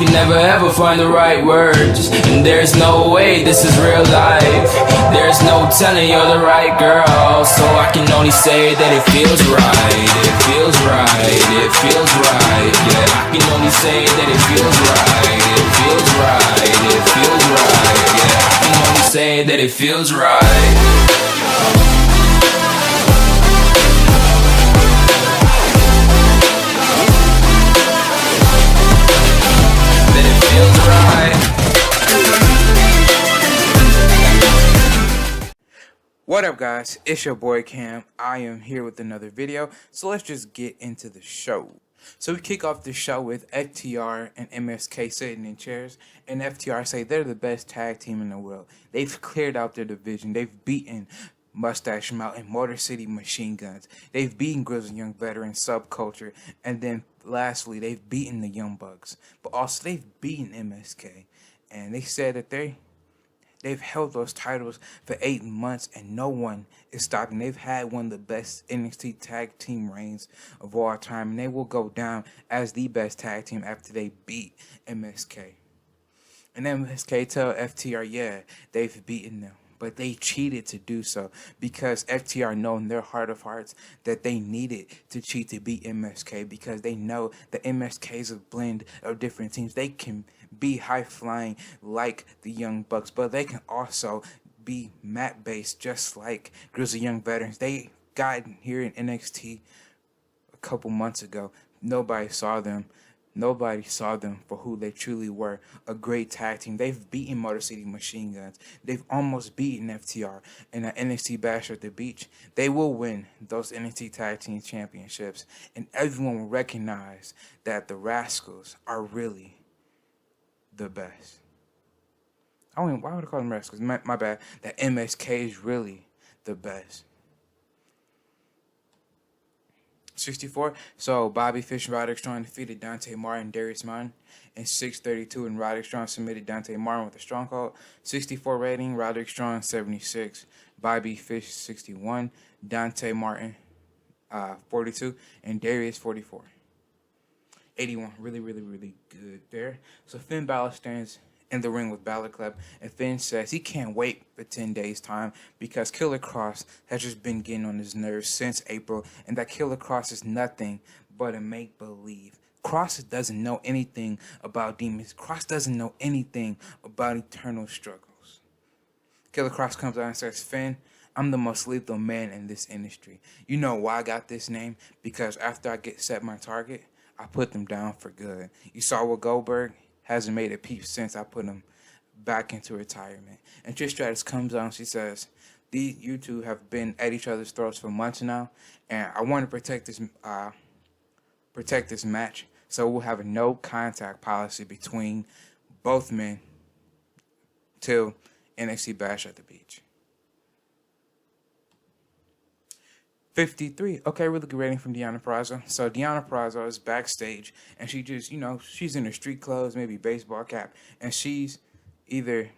can never ever find the right words, and there's no way this is real life. There's no telling you're the right girl, so I can only say that it feels right. It feels right, it feels right, yeah. I can only say that it feels right. It feels right, it feels right, yeah. I can only say that it feels right. What up, guys? It's your boy Cam. I am here with another video, so let's just get into the show. So we kick off the show with FTR and MSK sitting in chairs, and FTR say they're the best tag team in the world. They've cleared out their division. They've beaten Mustache Mountain, Motor City Machine Guns. They've beaten Grizzled Young Veteran Subculture, and then lastly, they've beaten the Young Bucks. But also, they've beaten MSK, and they said that they've held those titles for 8 months and no one is stopping. They've had one of the best NXT tag team reigns of all time, and they will go down as the best tag team after they beat MSK. And MSK tell FTR, yeah, they've beaten them, but they cheated to do so because FTR know in their heart of hearts that they needed to cheat to beat MSK because they know that MSK is a blend of different teams. They can be high-flying like the Young Bucks, but they can also be mat-based just like Grizzled Young Veterans. They got here in NXT a couple months ago. Nobody saw them. Nobody saw them for who they truly were, a great tag team. They've beaten Motor City Machine Guns. They've almost beaten FTR in an NXT Bash at the Beach. They will win those NXT Tag Team Championships, and everyone will recognize that the Rascals are really the best. Why would I call them Rascals? My bad. That MSK is really the best. 64. So Bobby Fish and Roderick Strong defeated Dante Martin and Darius Martin. In 6:32, and Roderick Strong submitted Dante Martin with a stronghold. 64 rating. Roderick Strong 76. Bobby Fish 61. Dante Martin 42, and Darius 44. 81. Really good there. So Finn Balor stands in the ring with Balor Club, and Finn says he can't wait for 10 days time because Killer Cross has just been getting on his nerves since April, and that Killer Cross is nothing but a make-believe. Cross doesn't know anything about demons. Cross doesn't know anything about eternal struggles. Killer Cross comes out and says, Finn, I'm the most lethal man in this industry. You know why I got this name? Because after I set my target, I put them down for good. You saw what Goldberg hasn't made a peep since I put him back into retirement. And Trish Stratus comes on. She says, you two have been at each other's throats for months now, and I want to protect this match. So we'll have a no contact policy between both men till NXT Bash at the Beach. 53. Okay, really good rating from Deonna Purrazzo. So Deonna Purrazzo is backstage, and she just, she's in her street clothes, maybe baseball cap, and she could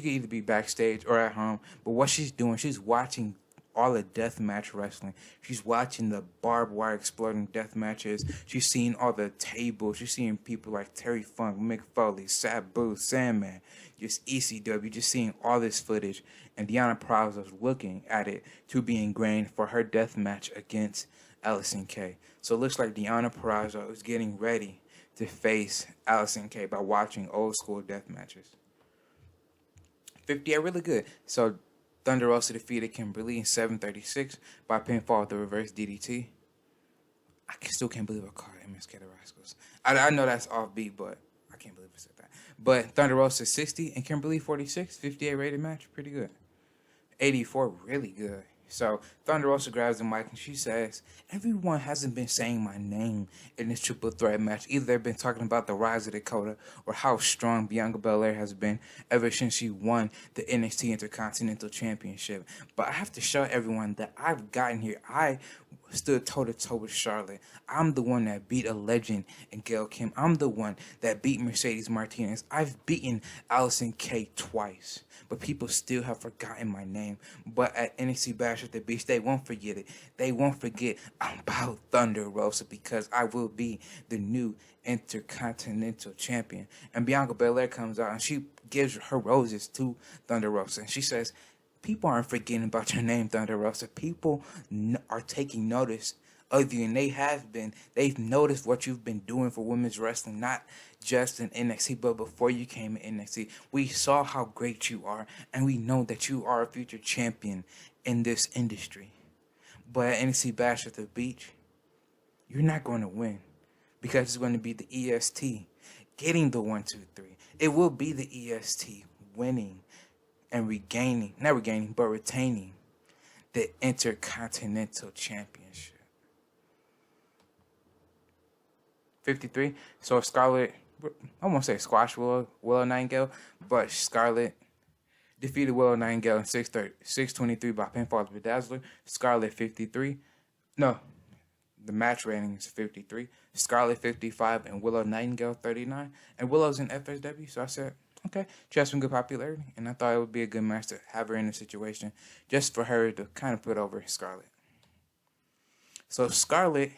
either be backstage or at home. But what she's doing, she's watching all the deathmatch wrestling. She's watching the barbed wire exploding death matches. She's seeing all the tables. She's seeing people like Terry Funk, Mick Foley, Sabu, Sandman, just ECW, just seeing all this footage. And Deonna Purrazzo is looking at it to be ingrained for her death match against Allison Kay. So it looks like Deonna Purrazzo is getting ready to face Allison Kay by watching old school death matches. 58, really good. So Thunder Rosa defeated Kimberly in 7:36 by pinfall with the reverse DDT. I still can't believe I called MSK the Rascals. I know that's offbeat, but I can't believe I said that. But Thunder Rosa 60 and Kimberly 46, 58 rated match, pretty good. 84, really good. So Thunder Rosa grabs the mic and she says, everyone hasn't been saying my name in this triple threat match. Either they've been talking about the rise of Dakota or how strong Bianca Belair has been ever since she won the NXT Intercontinental Championship. But I have to show everyone that I've gotten here. I stood toe-to-toe with Charlotte. I'm the one that beat a legend in Gail Kim. I'm the one that beat Mercedes Martinez. I've beaten Allison Kay twice, but people still have forgotten my name. But at NXT Bash at the Beach, they won't forget it. They won't forget about Thunder Rosa, because I will be the new Intercontinental Champion. And Bianca Belair comes out and she gives her roses to Thunder Rosa, and she says, people aren't forgetting about your name, Thunder Rosa. People are taking notice of you, and they have been. They've noticed what you've been doing for women's wrestling, not just in NXT, but before you came in NXT. We saw how great you are, and we know that you are a future champion in this industry. But at NXT Bash at the Beach, you're not going to win, because it's going to be the EST getting the 1, 2, 3. It will be the EST winning and retaining the Intercontinental Championship. 53. So Scarlett, I won't say squash Willow Nightingale, but Scarlett defeated Willow Nightingale in 6:23 by pinfall to Bedazzler. Scarlett 53. No, the match rating is 53. Scarlett 55 and Willow Nightingale 39. And Willow's in FSW, so I said, okay, she has some good popularity, and I thought it would be a good match to have her in a situation just for her to kind of put over Scarlett. So Scarlett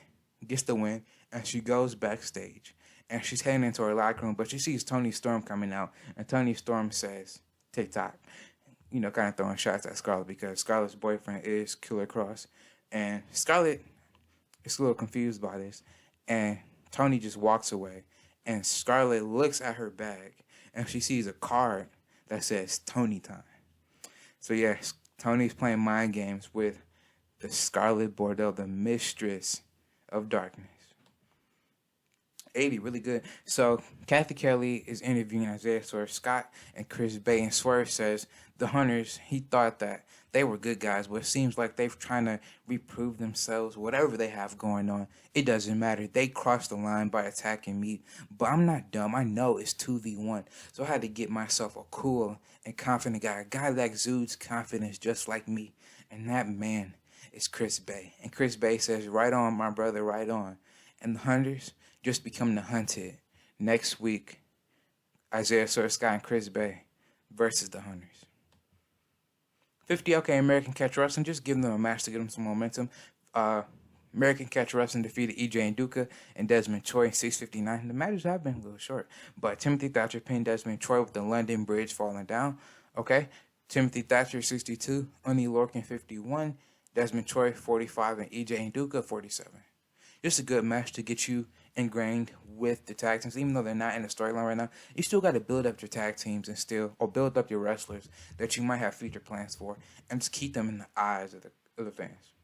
gets the win, and she goes backstage, and she's heading into her locker room, but she sees Toni Storm coming out, and Toni Storm says, TikTok, kind of throwing shots at Scarlett, because Scarlett's boyfriend is Killer Cross, and Scarlett is a little confused by this, and Toni just walks away, and Scarlett looks at her bag, and she sees a card that says Tony Time. So yes, Tony's playing mind games with the Scarlett Bordeaux, the mistress of darkness. 80, really good. So Kathy Kelly is interviewing Isaiah Swerve Scott and Chris Bay, and Swerve says the Hunters, he thought that they were good guys, but it seems like they're trying to reprove themselves. Whatever they have going on, it doesn't matter. They crossed the line by attacking me, but I'm not dumb. I know it's 2v1, so I had to get myself a cool and confident guy, a guy that exudes confidence just like me, and that man is Chris Bay. And Chris Bay says, right on, my brother, right on. And the Hunters just become the hunted. Next week, Isaiah Swerve Scott and Chris Bay versus the Hunters. 50, okay, American Catch Wrestling, just giving them a match to give them some momentum. American Catch Wrestling defeated EJ Nduka and Desmond Choi in 6:59. The matches have been a little short, but Timothy Thatcher pinned Desmond Choi with the London Bridge falling down. Okay, Timothy Thatcher 62, Uni Lorcan 51, Desmond Choi 45, and EJ Nduka 47. Just a good match to get you ingrained with the tag teams. Even though they're not in the storyline right now, you still got to build up your tag teams or build up your wrestlers that you might have future plans for, and just keep them in the eyes of the fans.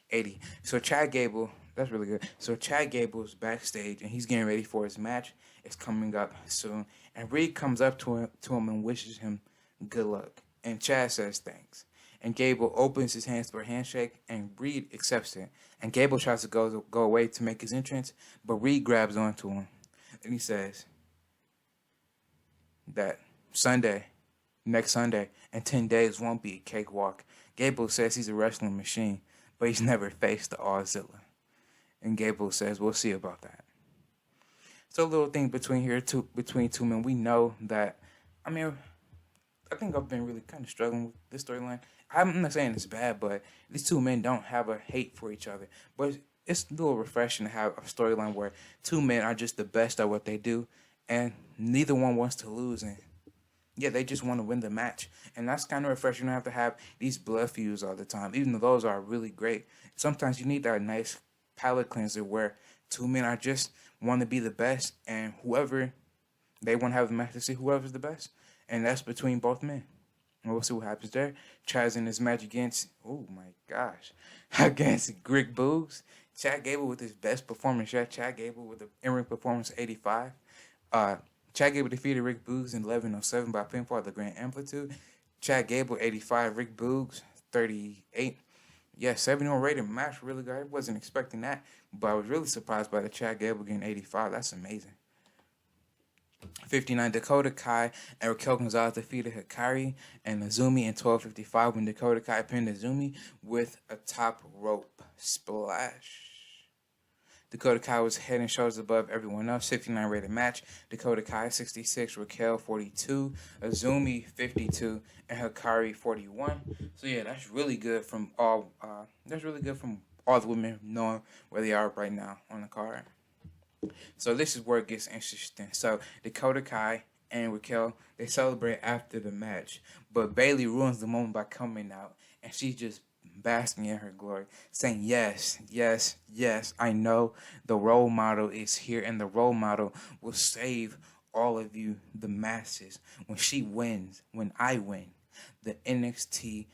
80. So Chad Gable, that's really good. So Chad Gable is backstage, and he's getting ready for his match. It's coming up soon. And Reed comes up to him and wishes him good luck. And Chad says thanks. And Gable opens his hands for a handshake, and Reed accepts it. And Gable tries to go away to make his entrance, but Reed grabs onto him. And he says that next Sunday, and 10 days won't be a cakewalk. Gable says he's a wrestling machine, but he's never faced the Auszilla. And Gable says, we'll see about that. So a little thing between two men. We know that, I think I've been really kind of struggling with this storyline. I'm not saying it's bad, but these two men don't have a hate for each other. But it's a little refreshing to have a storyline where two men are just the best at what they do, and neither one wants to lose. And yeah, they just want to win the match. And that's kind of refreshing. You don't have to have these blood feuds all the time, even though those are really great. Sometimes you need that nice palate cleanser where two men are just want to be the best, and whoever they want to have the match to see whoever's the best. And that's between both men. And we'll see what happens there. Chad's in his match against, against Rick Boogs. Chad Gable with his best performance yet. Chad Gable with the in-ring performance 85. Chad Gable defeated Rick Boogs in 11:07 by pinfall at the Grand Amplitude. Chad Gable 85, Rick Boogs 38. Yeah, 71 rated match, really good. I wasn't expecting that, but I was really surprised by the Chad Gable getting 85. That's amazing. 59, Dakota Kai and Raquel Gonzalez defeated Hikari and Mizumi in 12:55 when Dakota Kai pinned Mizumi with a top rope splash. Dakota Kai was head and shoulders above everyone else. 59 rated match. Dakota Kai 66, Raquel 42, Azumi 52, and Hikari 41. So yeah, that's really good from all. That's really good from all the women knowing where they are right now on the card. So this is where it gets interesting. So Dakota Kai and Raquel, they celebrate after the match, but Bayley ruins the moment by coming out, and she's just basking in her glory, saying, yes, yes, yes, I know the role model is here, and the role model will save all of you, the masses, when she wins, when I win, the NXT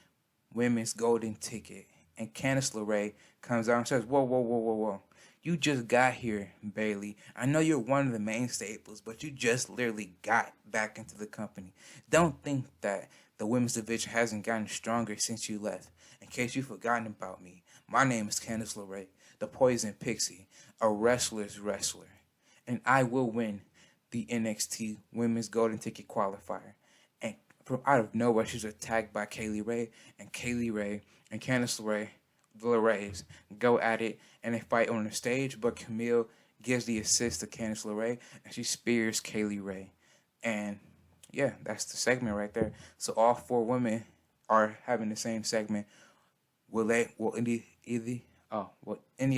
Women's Golden Ticket. And Candice LeRae comes out and says, whoa, whoa, whoa, whoa, whoa. You just got here, Bayley. I know you're one of the main staples, but you just literally got back into the company. Don't think that the women's division hasn't gotten stronger since you left. In case you've forgotten about me, my name is Candice LeRae, the Poison Pixie, a wrestler's wrestler. And I will win the NXT Women's Golden Ticket Qualifier. And from out of nowhere, she's attacked by Kaylee Ray, and Kaylee Ray and Candice LeRae, the LeRaes, go at it, and they fight on the stage, but Camille gives the assist to Candice LeRae, and she spears Kaylee Ray. And yeah, that's the segment right there. So all four women are having the same segment. Will any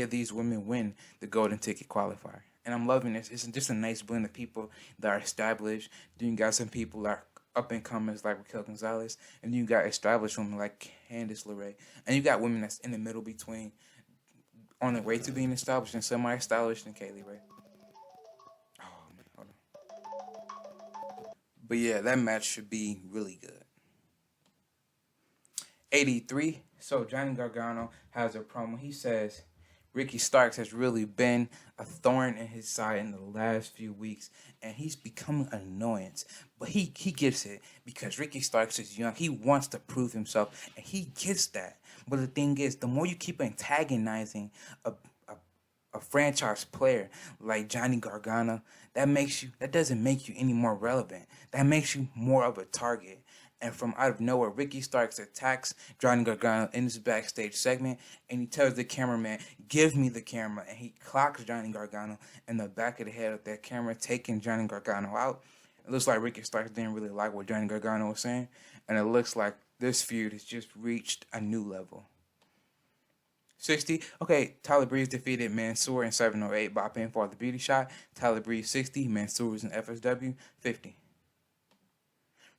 of these women win the Golden Ticket Qualifier? And I'm loving this. It's just a nice blend of people that are established. Then you got some people that are up and comers like Raquel Gonzalez, and you got established women like Candice LeRae, and you got women that's in the middle between, on the way to being established and semi-established, and Kaylee Ray. Oh man, hold on. But yeah, that match should be really good. 83. So Johnny Gargano has a promo. He says Ricky Starks has really been a thorn in his side in the last few weeks, and he's becoming an annoyance. But he gets it because Ricky Starks is young. He wants to prove himself, and he gets that. But the thing is, the more you keep antagonizing a franchise player like Johnny Gargano, that doesn't make you any more relevant. That makes you more of a target. And from out of nowhere, Ricky Starks attacks Johnny Gargano in this backstage segment, and he tells the cameraman, give me the camera, and he clocks Johnny Gargano in the back of the head with that camera, taking Johnny Gargano out. It looks like Ricky Starks didn't really like what Johnny Gargano was saying, and it looks like this feud has just reached a new level. 60. Okay, Tyler Breeze defeated Mansoor in 708 by pinfall the beauty shot. Tyler Breeze 60, Mansoor was in FSW 50.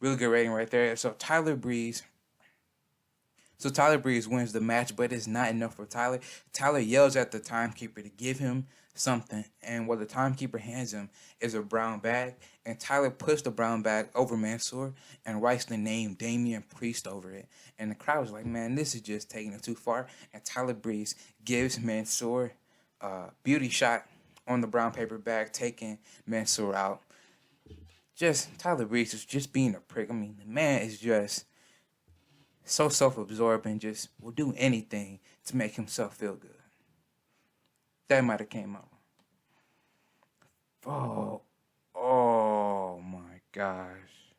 Really good rating right there. So Tyler Breeze wins the match, but it's not enough for Tyler. Tyler yells at the timekeeper to give him something, and what the timekeeper hands him is a brown bag, and Tyler puts the brown bag over Mansoor and writes the name Damian Priest over it. And the crowd was like, man, this is just taking it too far. And Tyler Breeze gives Mansoor a beauty shot on the brown paper bag, taking Mansoor out. Just Tyler Breeze is just being a prick. I mean, the man is just so self-absorbed and just will do anything to make himself feel good. That might have came out. Oh my gosh.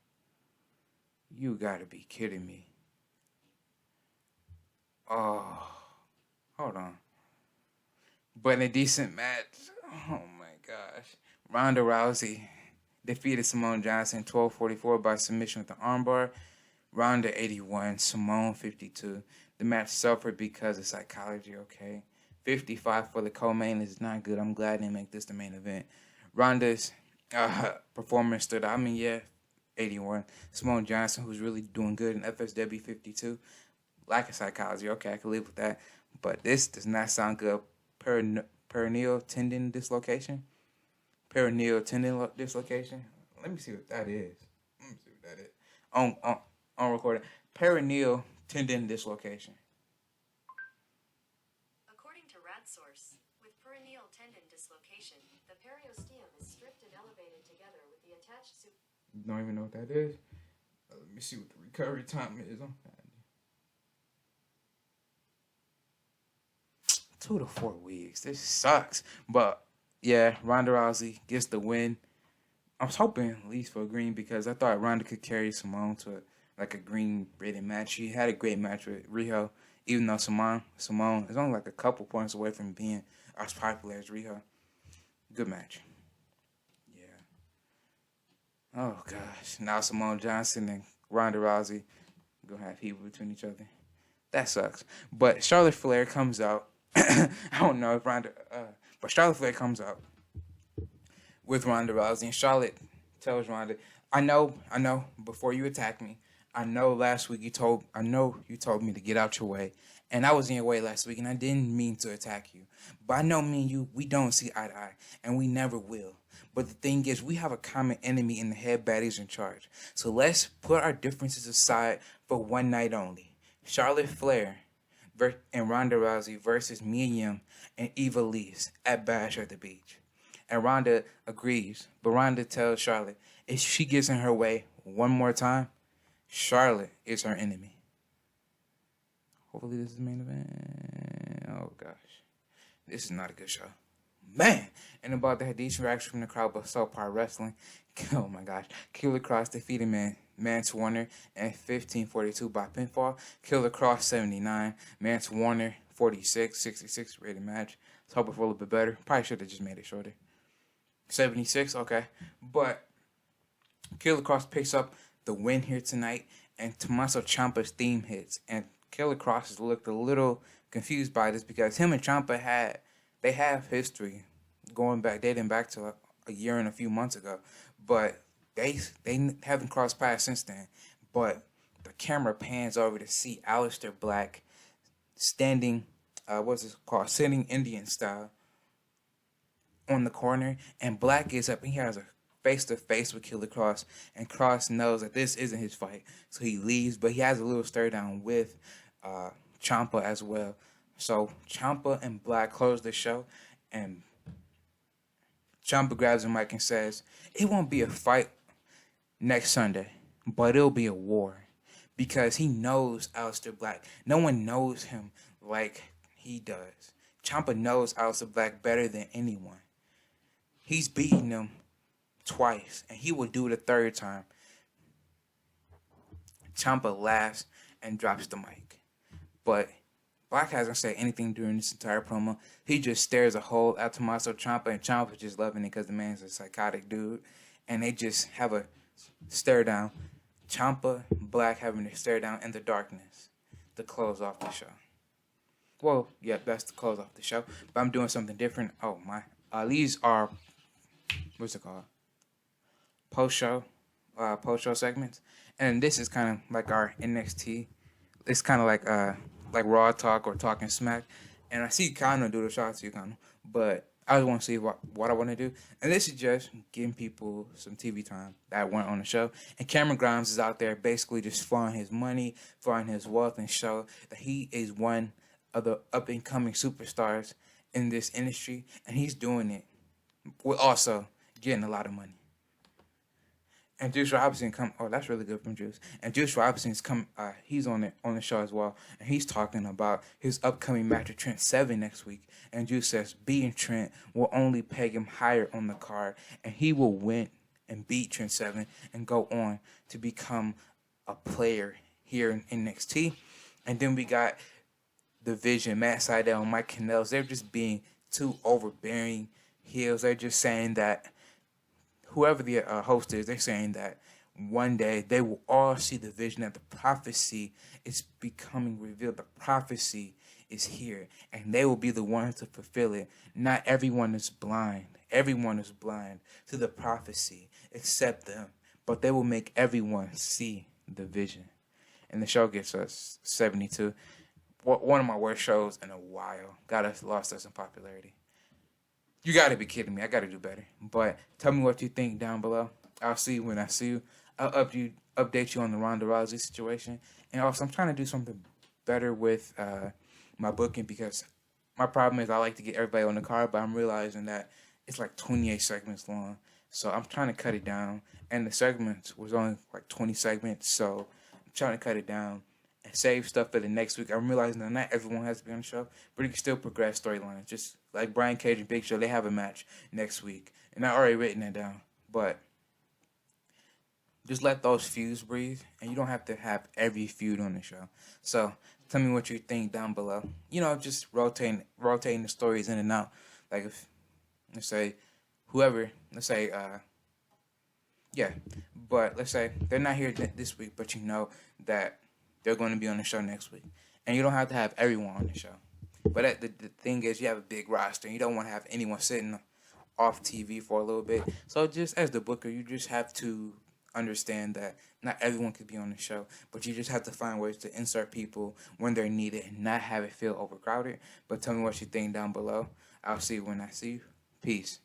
You gotta be kidding me. Oh, hold on. But in a decent match, oh my gosh. Ronda Rousey defeated Simone Johnson 12:44 by submission with the armbar. Ronda 81, Simone 52. The match suffered because of psychology, okay? 55 for the co-main is not good. I'm glad they make this the main event. Ronda's performance stood out. 81. Simone Johnson, who's really doing good in FSW 52. Lack of psychology, okay, I can live with that. But this does not sound good. Perineal tendon dislocation. Perineal tendon dislocation. Let me see what that is. On recording. Perineal tendon dislocation. According to RadSource, with perineal tendon dislocation, the periosteum is stripped and elevated together with the attached Don't even know what that is. Let me see what the recovery time is on that. 2 to 4 weeks. This sucks. But yeah, Ronda Rousey gets the win. I was hoping at least for a green because I thought Ronda could carry Simone to like a green rated match. She had a great match with Riho, even though Simone is only like a couple points away from being as popular as Riho. Good match. Yeah. Oh gosh. Now Simone Johnson and Ronda Rousey gonna have people between each other. That sucks. But Charlotte Flair comes out. I don't know if but Charlotte Flair comes out with Ronda Rousey, and Charlotte tells Ronda, I know, before you attack me, I know last week you told me to get out your way, and I was in your way last week, and I didn't mean to attack you. But I know me and you, we don't see eye to eye, and we never will. But the thing is, we have a common enemy in the head baddies in charge. So let's put our differences aside for one night only. Charlotte Flair and Ronda Rousey versus Mia Yim and Eva Lise at Bash at the Beach. And Ronda agrees, but Ronda tells Charlotte if she gets in her way one more time, Charlotte is her enemy. Hopefully this is the main event. Oh gosh. This is not a good show. Man! And about that decent reaction from the crowd, but subpar wrestling. Oh my gosh. Killer Cross defeated Mance Warner and 1542 by pinfall. Killer Cross 79. Mance Warner 46. 66 rated match. Let's hope it for a little bit better. Probably should have just made it shorter. 76, okay. But Killer Cross picks up the win here tonight, and Tommaso Ciampa's theme hits. And Killer Cross has looked a little confused by this because him and Ciampa have history dating back to a year and a few months ago. But they haven't crossed paths since then. But the camera pans over to see Aleister Black standing, sitting Indian style on the corner, and Black is up and he has a face-to-face with Killer Cross, and Cross knows that this isn't his fight, so he leaves, but he has a little stare down with Ciampa as well. So Ciampa and Black close the show, and Ciampa grabs the mic and says, it won't be a fight next Sunday, but it'll be a war, because he knows Aleister Black. No one knows him like he does. Ciampa knows Aleister Black better than anyone. He's beaten him twice, and he will do it a third time. Ciampa laughs and drops the mic. But Black hasn't said anything during this entire promo. He just stares a hole at Tommaso Ciampa, and Ciampa's just loving it because the man's a psychotic dude. And they just have a stare down. Ciampa, Black having a stare down in the darkness to close off the show. Well, yeah, that's to close off the show. But I'm doing something different. Oh, my. These are, what's it called? Post-show segments. And this is kind of like our NXT. It's kind of like Raw Talk or Talking Smack. And I see Kano do the shout to you, Kano. But I just want to see what I want to do. And this is just giving people some TV time that weren't on the show. And Cameron Grimes is out there basically just flaunting his money, flaunting his wealth, and show that he is one of the up-and-coming superstars in this industry. And he's doing it with also getting a lot of money. And Juice Robinson that's really good from Juice. And Juice Robinson's he's on the show as well. And he's talking about his upcoming match with Trent Seven next week. And Juice says beating Trent will only peg him higher on the card, and he will win and beat Trent Seven and go on to become a player here in NXT. And then we got the Vision, Matt Sydal and Mike Kanellis. They're just being two overbearing heels. They're just saying that whoever the host is, they're saying that one day they will all see the vision, that the prophecy is becoming revealed. The prophecy is here, and they will be the ones to fulfill it. Not everyone is blind. Everyone is blind to the prophecy except them, but they will make everyone see the vision. And the show gets us 72. One of my worst shows in a while. Lost us in popularity. You got to be kidding me. I got to do better. But tell me what you think down below. I'll see you when I see you. I'll update you on the Ronda Rousey situation. And also, I'm trying to do something better with my booking, because my problem is I like to get everybody on the card, but I'm realizing that it's like 28 segments long. So I'm trying to cut it down. And the segments was only like 20 segments. So I'm trying to cut it down and save stuff for the next week. I'm realizing that not everyone has to be on the show, but you can still progress storylines. Just like Brian Cage and Big Show, they have a match next week. And I already written that down. But just let those feuds breathe, and you don't have to have every feud on the show. So tell me what you think down below. You know, just rotating the stories in and out. Like if let's say whoever, let's say yeah, but let's say they're not here this week, but you know that they're going to be on the show next week, and you don't have to have everyone on the show. But the thing is, you have a big roster, and you don't want to have anyone sitting off TV for a little bit. So just as the booker, you just have to understand that not everyone could be on the show, but you just have to find ways to insert people when they're needed and not have it feel overcrowded. But tell me what you think down below. I'll see you when I see you. Peace.